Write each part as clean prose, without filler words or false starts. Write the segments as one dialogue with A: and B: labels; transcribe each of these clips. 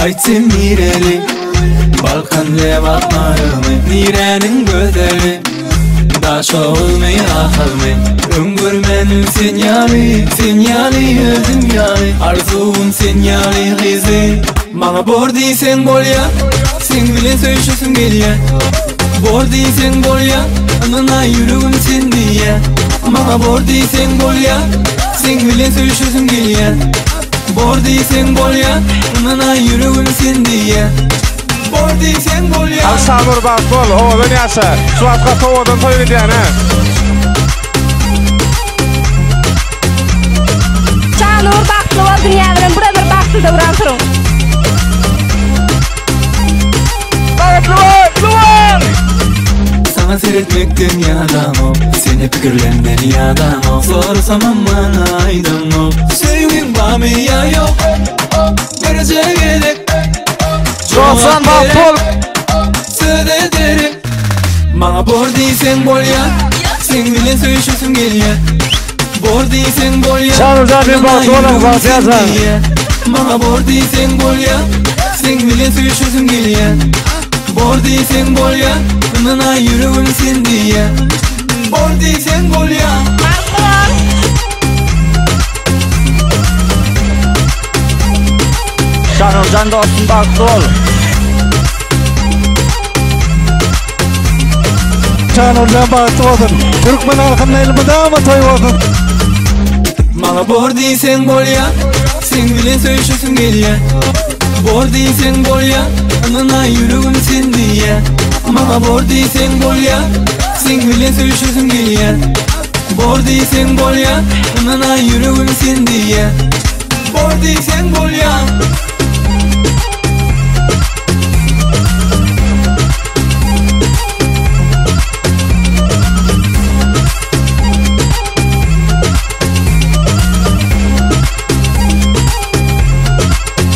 A: Aytsim nireli Balkan levatlarımı Nirenin gözeli Daş olmay ahılmay Öngürmenin sinyali Sinyali özüm yali Arzuun sinyali gizi Bana bor deysen bol ya Sen bilen söyleşiyorsun gel ya Bor deysen bol ya Anana yürüğüm sen diye Bana bor deysen bol ya Sen bilen söyleşiyorsun gel ya Bor deysen bol ya Anana yürüğüm sen diye Bor deysen bol ya
B: Sabır bak bol oğlun yasa Suatqa tovadan toyun diyen ha
C: Çağınur baklı ol dünyaların buradır baklı da vuran turun
A: Sana seyretmek dünyadan o Seni fikirlenmen yadan o Sorsam bana aydın o Sevgin var mı ya yok Görecek gerek
B: 90 bak bol
A: Söz ederim Bana bor deysen bol ya Sen bilen söyleşiyorsun gel ya Bor deysen bol ya
B: Çağınur'dan bir bak oğlum bak yazan
A: Bana bor deysen bol ya Sen bilen söyleşiyorsun gel ya Bor deysen bol ya Anana yürüğün sen diye Bor deysen bol ya
B: Çağınur'dan dostum bak bol Çağınur'dan bak olsun Türkmen halkının elmada mı toy olsun
A: Bana bor deysen bol ya Sen bilen söyleşiyorsun gel ya Bor deysen bol ya Anana yürüğün sen diye Bana bor deysen bol ya Sen bilen söyleşiyorsun gel ya Bor deysen bol ya Anana yürüğün sen diye Bor deysen bol ya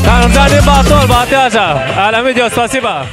B: Çağınur'dan bir bak bol bak yazan Alami diyor spasiba